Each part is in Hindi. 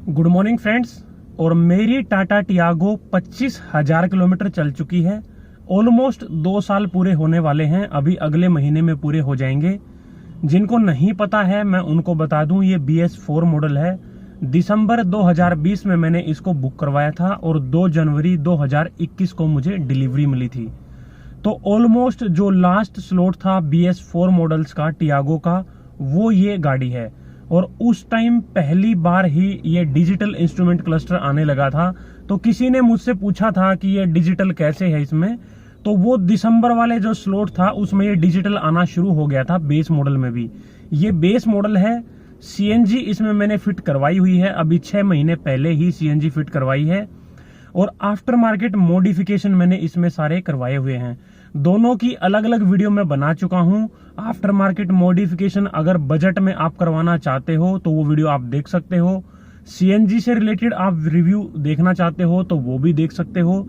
Good morning friends. और मेरी टाटा टियागो 25,000 किलोमीटर चल चुकी है। ऑलमोस्ट 2 साल पूरे होने वाले हैं, अभी अगले महीने में पूरे हो जाएंगे। जिनको नहीं पता है मैं उनको बता दूं, ये BS4 मॉडल है। दिसंबर 2020 में मैंने इसको बुक करवाया था और 2 जनवरी 2021 को मुझे डिलीवरी मिली थी। तो ऑलमोस्ट जो लास्ट स्लॉट था BS4 मॉडल्स का टियागो का, वो ये गाड़ी है। और उस टाइम पहली बार ही ये डिजिटल इंस्ट्रूमेंट क्लस्टर आने लगा था। तो किसी ने मुझसे पूछा था कि ये डिजिटल कैसे है इसमें, तो वो दिसंबर वाले जो स्लॉट था उसमें ये डिजिटल आना शुरू हो गया था बेस मॉडल में भी। ये बेस मॉडल है। CNG इसमें मैंने फिट करवाई हुई है, अभी 6 महीने पहले ही CNG फिट करवाई है। और आफ्टर मार्केट मॉडिफिकेशन मैंने इसमें सारे करवाए हुए हैं। दोनों की अलग अलग वीडियो में बना चुका हूं। आफ्टर मार्केट मॉडिफिकेशन अगर बजट में आप करवाना चाहते हो तो वो वीडियो आप देख सकते हो। CNG से रिलेटेड आप रिव्यू देखना चाहते हो तो वो भी देख सकते हो।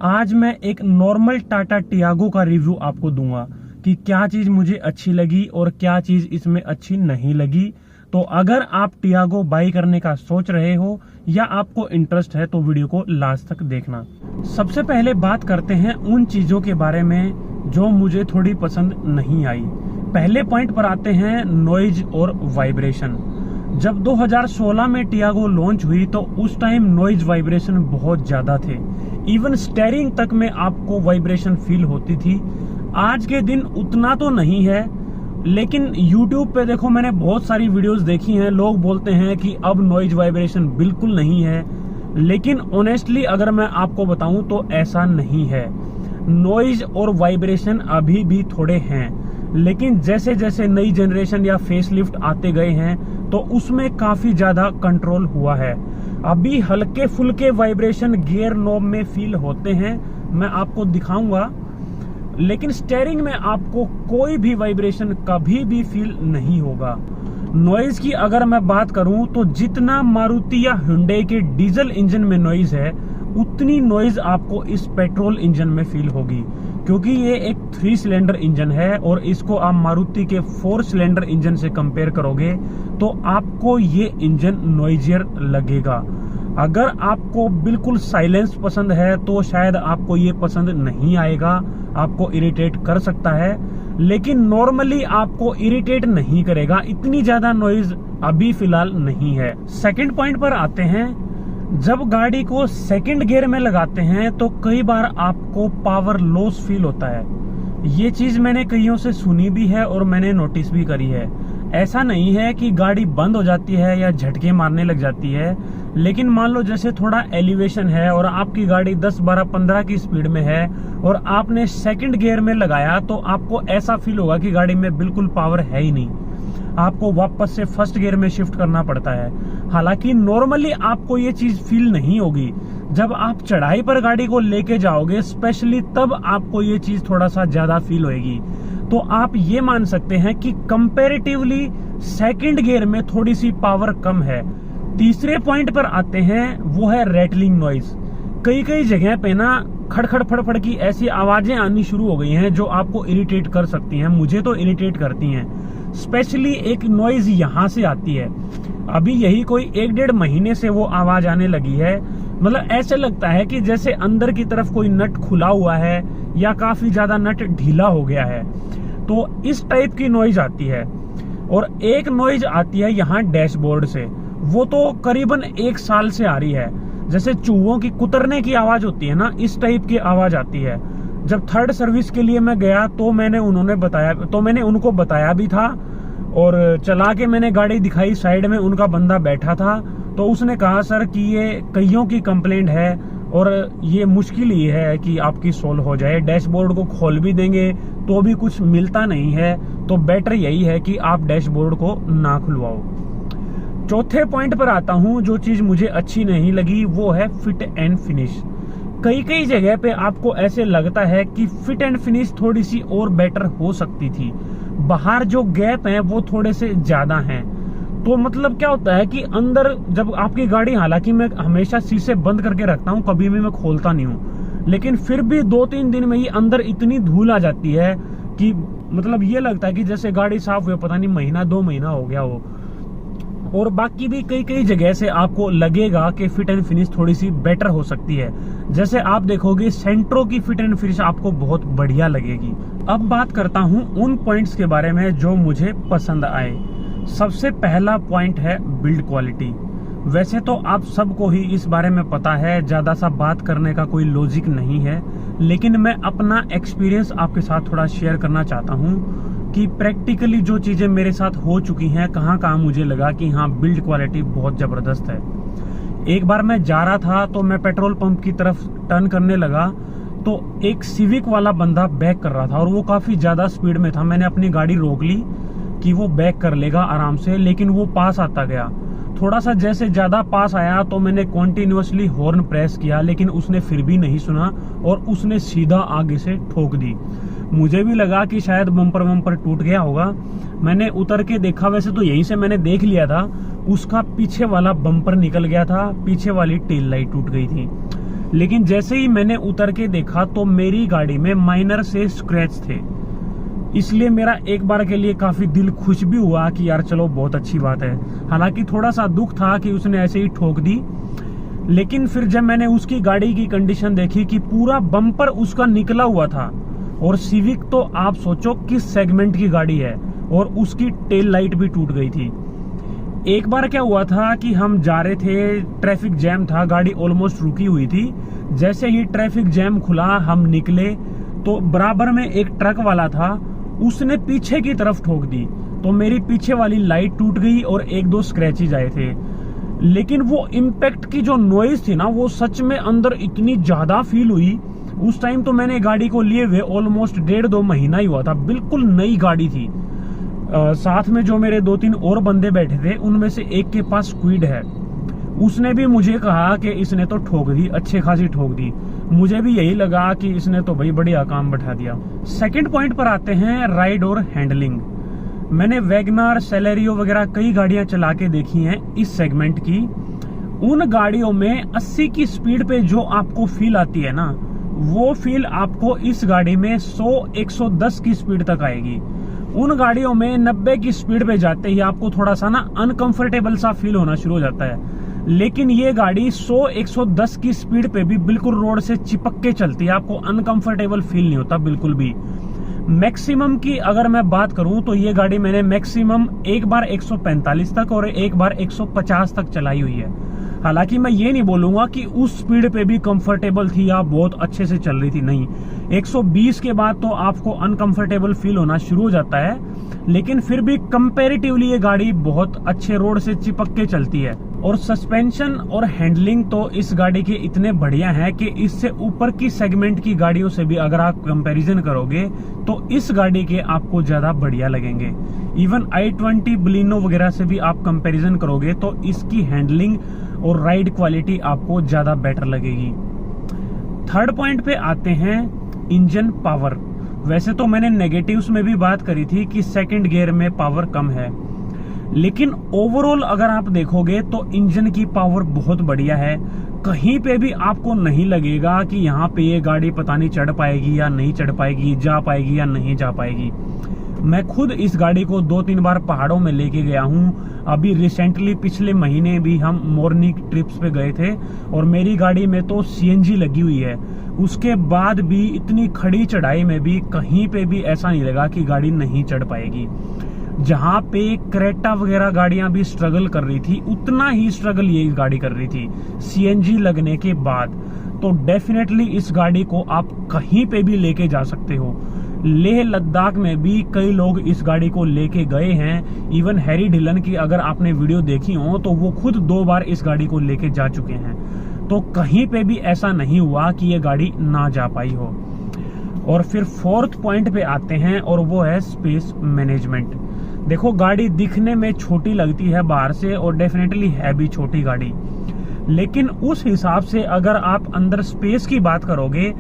आज मैं एक नॉर्मल टाटा टियागो का रिव्यू आपको दूंगा कि क्या चीज मुझे अच्छी लगी और क्या चीज इसमें अच्छी नहीं लगी। तो अगर आप टियागो बाई करने का सोच रहे हो या आपको इंटरेस्ट है तो वीडियो को लास्ट तक देखना। सबसे पहले बात करते हैं उन चीजों के बारे में जो मुझे थोड़ी पसंद नहीं आई। पहले पॉइंट पर आते हैं नॉइज और वाइब्रेशन। जब 2016 में टियागो लॉन्च हुई तो उस टाइम नॉइज वाइब्रेशन बहुत ज्यादा थे। इवन स्टीयरिंग तक में आपको वाइब्रेशन फील होती थी। आज के दिन उतना तो नहीं है, लेकिन YouTube पे देखो, मैंने बहुत सारी वीडियोस देखी हैं, लोग बोलते हैं कि अब नॉइज वाइब्रेशन बिल्कुल नहीं है। लेकिन ऑनेस्टली अगर मैं आपको बताऊं तो ऐसा नहीं है। नॉइज और वाइब्रेशन अभी भी थोड़े हैं, लेकिन जैसे जैसे नई जनरेशन या फेसलिफ्ट आते गए हैं तो उसमें काफी ज्यादा कंट्रोल हुआ है। अभी हल्के फुल्के वाइब्रेशन गियर नॉब में फील होते हैं, मैं आपको दिखाऊंगा। लेकिन स्टीयरिंग में आपको कोई भी वाइब्रेशन कभी भी फील नहीं होगा। नॉइज की अगर मैं बात करूं तो जितना मारुति या हुंडई के डीजल इंजन में नॉइज है उतनी नॉइज आपको इस पेट्रोल इंजन में फील होगी, क्योंकि ये एक 3 सिलेंडर इंजन है और इसको आप मारुति के 4 सिलेंडर इंजन से कंपेयर करोगे तो आपको ये इंजन नॉइजियर लगेगा। अगर आपको बिल्कुल साइलेंस पसंद है तो शायद आपको ये पसंद नहीं आएगा, आपको इरिटेट कर सकता है। लेकिन नॉर्मली आपको इरिटेट नहीं करेगा, इतनी ज्यादा नॉइज अभी फिलहाल नहीं है। सेकंड पॉइंट पर आते हैं। जब गाड़ी को सेकंड गियर में लगाते हैं तो कई बार आपको पावर लॉस फील होता है। ये चीज मैंने कईयों से सुनी भी है और मैंने नोटिस भी करी है। ऐसा नहीं है कि गाड़ी बंद हो जाती है या झटके मारने लग जाती है, लेकिन मान लो जैसे थोड़ा एलिवेशन है और आपकी गाड़ी 10, 12, 15 की स्पीड में है और आपने सेकंड गियर में लगाया तो आपको ऐसा फील होगा कि गाड़ी में बिल्कुल पावर है ही नहीं, आपको वापस से फर्स्ट गियर में शिफ्ट करना पड़ता है। हालांकि नॉर्मली आपको ये चीज फील नहीं होगी। जब आप चढ़ाई पर गाड़ी को लेके जाओगे स्पेशली, तब आपको ये चीज थोड़ा सा ज्यादा फील होगी। तो आप ये मान सकते हैं कि कंपैरेटिवली सेकंड गियर में थोड़ी सी पावर कम है। तीसरे पॉइंट पर आते हैं, वो है रैटलिंग नॉइज। कई जगह पे ना खड़खड़ फड़फड़ की ऐसी आवाजें आनी शुरू हो गई हैं जो आपको इरिटेट कर सकती हैं। मुझे तो इरिटेट करती हैं। स्पेशली एक नॉइज यहाँ से आती है, अभी यही कोई 1-1.5 महीने से वो आवाज आने लगी है। मतलब ऐसे लगता है कि जैसे अंदर की तरफ कोई नट खुला हुआ है या काफी ज्यादा नट ढीला हो गया है, तो इस टाइप की नॉइज आती है। और एक नॉइज आती है यहाँ डैशबोर्ड से, वो तो करीबन 1 साल से आ रही है। जैसे चूहों की कुतरने की आवाज होती है ना, इस टाइप की आवाज आती है। जब थर्ड सर्विस के लिए मैं गया तो मैंने उनको बताया भी था और चला के मैंने गाड़ी दिखाई, साइड में उनका बंदा बैठा था, तो उसने कहा सर कि ये कईयों की कंप्लेंट है और ये मुश्किल ही है कि आपकी सोल्व हो जाए। डैशबोर्ड को खोल भी देंगे तो भी कुछ मिलता नहीं है, तो बेटर यही है कि आप डैशबोर्ड को ना खुलवाओ। चौथे पॉइंट पर आता हूं, जो चीज मुझे अच्छी नहीं लगी वो है फिट एंड फिनिश। कई जगह पे आपको ऐसे लगता है कि फिट एंड फिनिश थोड़ी सी और बेटर हो सकती थी। बाहर जो गैप है वो थोड़े से ज्यादा हैं। तो मतलब क्या होता है कि अंदर जब आपकी गाड़ी, हालांकि मैं हमेशा शीशे बंद करके रखता हूँ, कभी भी मैं खोलता नहीं हूँ, लेकिन फिर भी 2-3 दिन में ही अंदर इतनी धूल आ जाती है कि मतलब ये लगता है कि जैसे गाड़ी साफ हुए पता नहीं 1-2 महीना हो गया हो। और बाकी भी कई कई जगह से आपको लगेगा कि फिट एंड फिनिश थोड़ी सी बेटर हो सकती है। जैसे आप देखोगे सेंट्रो की फिट एंड फिनिश आपको बहुत बढ़िया लगेगी। अब बात करता हूं उन पॉइंट्स के बारे में जो मुझे पसंद आए। सबसे पहला पॉइंट है बिल्ड क्वालिटी। वैसे तो आप सबको ही इस बारे में पता है, ज्यादा सा बात करने का कोई लॉजिक नहीं है, लेकिन मैं अपना एक्सपीरियंस आपके साथ थोड़ा शेयर करना चाहता हूँ कि प्रैक्टिकली जो चीजें मेरे साथ हो चुकी हैं, कहाँ कहाँ मुझे लगा कि हाँ बिल्ड क्वालिटी बहुत जबरदस्त है। एक बार मैं जा रहा था तो मैं पेट्रोल पंप की तरफ टर्न करने लगा तो एक सिविक वाला बंदा बैक कर रहा था और वो काफी ज्यादा स्पीड में था। मैंने अपनी गाड़ी रोक ली कि वो बैक कर लेगा आराम से, लेकिन वो पास आता गया। थोड़ा सा जैसे ज्यादा पास आया तो मैंने कॉन्टिन्यूअसली हॉर्न प्रेस किया, लेकिन उसने फिर भी नहीं सुना और उसने सीधा आगे से ठोक दी। मुझे भी लगा कि शायद बम्पर टूट गया होगा। मैंने उतर के देखा, वैसे तो यहीं से मैंने देख लिया था, उसका पीछे वाला बम्पर निकल गया था, पीछे वाली टेल लाइट टूट गई थी। लेकिन जैसे ही मैंने उतर के देखा तो मेरी गाड़ी में माइनर से स्क्रैच थे, इसलिए मेरा एक बार के लिए काफी दिल खुश भी हुआ कि यार चलो बहुत अच्छी बात है। हालांकि थोड़ा सा दुख था कि उसने ऐसे ही ठोक दी, लेकिन फिर जब मैंने उसकी गाड़ी की कंडीशन देखी कि पूरा बम्पर उसका निकला हुआ था, और सिविक तो आप सोचो किस सेगमेंट की गाड़ी है, और उसकी टेल लाइट भी टूट गई थी। एक बार क्या हुआ था कि हम जा रहे थे, ट्रैफिक जैम था, गाड़ी ऑलमोस्ट रुकी हुई थी। जैसे ही ट्रैफिक जैम खुला हम निकले तो बराबर में एक ट्रक वाला था, उसने पीछे की तरफ ठोक दी तो मेरी पीछे वाली लाइट टूट गई और एक दो स्क्रैचेज आए थे। लेकिन वो इम्पैक्ट की जो नॉइज थी ना, वो सच में अंदर इतनी ज्यादा फील हुई। उस टाइम तो मैंने गाड़ी को लिए हुए ऑलमोस्ट 1.5-2 महीना ही हुआ था, बिल्कुल नई गाड़ी थी। साथ में जो मेरे 2-3 और बंदे बैठे थे, उनमें से एक के पास क्विड है। उसने भी मुझे कहा कि इसने तो ठोक दी, अच्छे खासी ठोक दी। मुझे भी यही लगा कि इसने तो भाई बढ़िया काम बैठा दिया। सेकंड पॉइंट पर आते हैं, राइड और हैंडलिंग। मैंने वैगनर, सेलेरियो वगैरह कई गाड़ियां चला के देखी हैं इस सेगमेंट की। उन गाड़ियों में 80 की स्पीड पे जो आपको फील आती है ना, वो फील आपको इस गाड़ी में 100-110 की स्पीड तक आएगी। उन गाड़ियों में 90 की स्पीड पे जाते ही आपको थोड़ा सा ना अनकंफर्टेबल सा फील होना शुरू हो जाता है। लेकिन ये गाड़ी 100-110 की स्पीड पे भी बिल्कुल रोड से चिपक के चलती है, आपको अनकंफर्टेबल फील नहीं होता बिल्कुल भी। मैक्सिमम की अगर मैं बात करूं तो ये गाड़ी मैंने मैक्सिमम एक बार 145 तक और एक बार 150 तक चलाई हुई है। हालांकि मैं ये नहीं बोलूंगा कि उस स्पीड पे भी कंफर्टेबल थी या बहुत अच्छे से चल रही थी, नहीं। 120 के बाद तो आपको अनकंफर्टेबल फील होना शुरू हो जाता है, लेकिन फिर भी कंपैरेटिवली ये गाड़ी बहुत अच्छे रोड से चिपक के चलती है। और सस्पेंशन और हैंडलिंग तो इस गाड़ी के इतने बढ़िया हैं कि इससे ऊपर की सेगमेंट की गाड़ियों से भी अगर आप कंपैरिजन करोगे तो इस गाड़ी के आपको ज्यादा बढ़िया लगेंगे। इवन i20 बलिनो वगैरह से भी आप कंपैरिजन करोगे तो इसकी हैंडलिंग और राइड क्वालिटी आपको ज्यादा बेटर लगेगी। थर्ड पॉइंट पे आते हैं, इंजन पावर। वैसे तो मैंने नेगेटिव्स में भी बात करी थी कि सेकंड गियर में पावर कम है, लेकिन ओवरऑल अगर आप देखोगे तो इंजन की पावर बहुत बढ़िया है। कहीं पे भी आपको नहीं लगेगा कि यहाँ पे ये गाड़ी पता नहीं चढ़ पाएगी या नहीं चढ़ पाएगी, जा पाएगी या नहीं जा पाएगी। मैं खुद इस गाड़ी को 2-3 बार पहाड़ों में लेके गया हूँ। अभी रिसेंटली पिछले महीने भी हम मॉर्निंग ट्रिप्स पे गए थे और मेरी गाड़ी में तो सीएनजी लगी हुई है। उसके बाद भी इतनी खड़ी चढ़ाई में भी कहीं पे भी ऐसा नहीं लगा कि गाड़ी नहीं चढ़ पाएगी। जहां पे क्रेटा वगैरह गाड़ियां भी स्ट्रगल कर रही थी, उतना ही स्ट्रगल ये गाड़ी कर रही थी सीएनजी लगने के बाद। तो डेफिनेटली इस गाड़ी को आप कहीं पे भी लेके जा सकते हो। लेह लद्दाख में भी कई लोग इस गाड़ी को लेके गए हैं। इवन हैरी ढिलन की अगर आपने वीडियो देखी हो तो वो खुद 2 बार इस गाड़ी को लेके जा चुके हैं। तो कहीं पे भी ऐसा नहीं हुआ कि ये गाड़ी ना जा पाई हो। और फिर फोर्थ पॉइंट पे आते हैं और वो है स्पेस मैनेजमेंट। देखो, गाड़ी दिखने में छोटी लगती है बाहर से और डेफिनेटली है भी छोटी गाड़ी, लेकिन उस हिसाब से अगर आप अंदर स्पेस की बात करोगे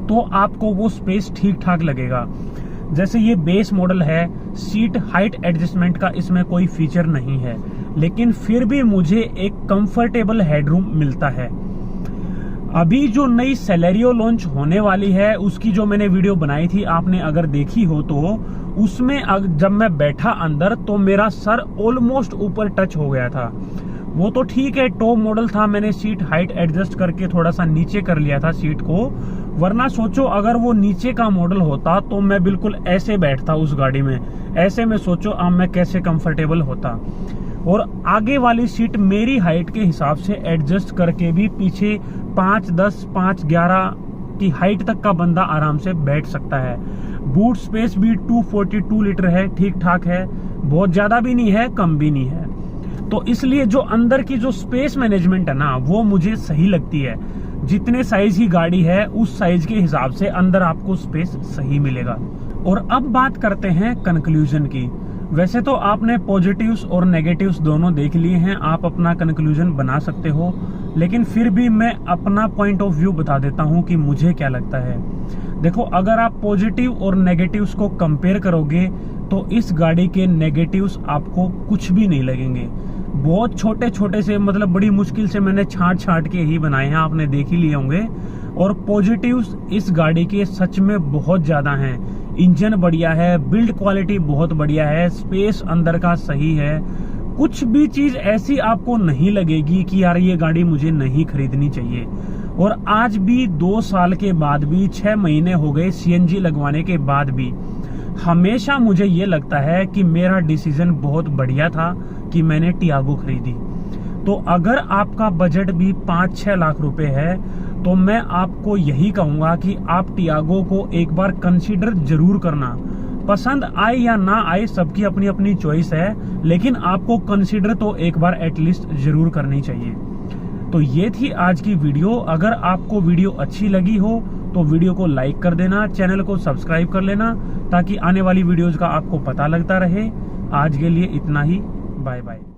तो आपको वो स्पेस ठीक ठाक लगेगा। जैसे ये बेस मॉडल है, सीट हाइट एडजस्टमेंट का इसमें कोई फीचर नहीं है, लेकिन फिर भी मुझे एक कंफर्टेबल हेडरूम मिलता है। अभी जो नई सेलेरियो लॉन्च होने वाली है उसकी जो मैंने वीडियो बनाई थी, आपने अगर देखी हो तो उसमें जब मैं बैठा अंदर तो मेरा सर ऑलमोस्ट ऊपर टच हो गया था। वो तो ठीक है, टॉप मॉडल था, मैंने सीट हाइट एडजस्ट करके थोड़ा सा नीचे कर लिया था सीट को, वरना सोचो अगर वो नीचे का मॉडल होता तो मैं बिल्कुल ऐसे बैठता उस गाड़ी में। ऐसे में सोचो अब मैं कैसे कंफर्टेबल होता। और आगे वाली सीट मेरी हाइट के हिसाब से एडजस्ट करके भी पीछे 5-10, 5-11 की हाइट तक का बंदा आराम से बैठ सकता है। बूट स्पेस भी 242 लीटर है, ठीक ठाक है, बहुत ज्यादा भी नहीं है, कम भी नहीं है। तो इसलिए जो अंदर की जो स्पेस मैनेजमेंट है ना, वो मुझे सही लगती है। जितने साइज की गाड़ी है उस साइज के हिसाब से अंदर आपको स्पेस सही मिलेगा। और अब बात करते हैं कंक्लूजन की। वैसे तो आपने पॉजिटिव्स और नेगेटिव्स दोनों देख लिए हैं, आप अपना कंक्लूजन बना सकते हो, लेकिन फिर भी मैं अपना पॉइंट ऑफ व्यू बता देता हूं कि मुझे क्या लगता है। देखो, अगर आप पॉजिटिव और नेगेटिव्स को कंपेयर करोगे तो इस गाड़ी के नेगेटिव्स आपको कुछ भी नहीं लगेंगे। बहुत छोटे छोटे से, मतलब बड़ी मुश्किल से मैंने छांट के ही बनाए हैं, आपने देख ही लिए होंगे। और पॉजिटिव्स इस गाड़ी के सच में बहुत ज्यादा हैं। इंजन बढ़िया है, बिल्ड क्वालिटी बहुत बढ़िया है, स्पेस अंदर का सही है, कुछ भी चीज ऐसी आपको नहीं लगेगी कि यार ये गाड़ी मुझे नहीं खरीदनी चाहिए। और आज भी 2 साल के बाद भी, 6 महीने हो गए सीएनजी लगवाने के बाद भी, हमेशा मुझे ये लगता है कि मेरा डिसीजन बहुत बढ़िया था कि मैंने टियागो खरीदी। तो अगर आपका बजट भी 5-6 लाख रुपए है तो मैं आपको यही कहूंगा कि आप टियागो को एक बार कंसीडर जरूर करना। पसंद आए या ना आए, सबकी अपनी अपनी चॉइस है, लेकिन आपको कंसीडर तो एक बार एटलीस्ट जरूर करनी चाहिए। तो ये थी आज की वीडियो। अगर आपको वीडियो अच्छी लगी हो तो वीडियो को लाइक कर देना, चैनल को सब्सक्राइब कर लेना, ताकि आने वाली वीडियोज का आपको पता लगता रहे। आज के लिए इतना ही, बाय बाय।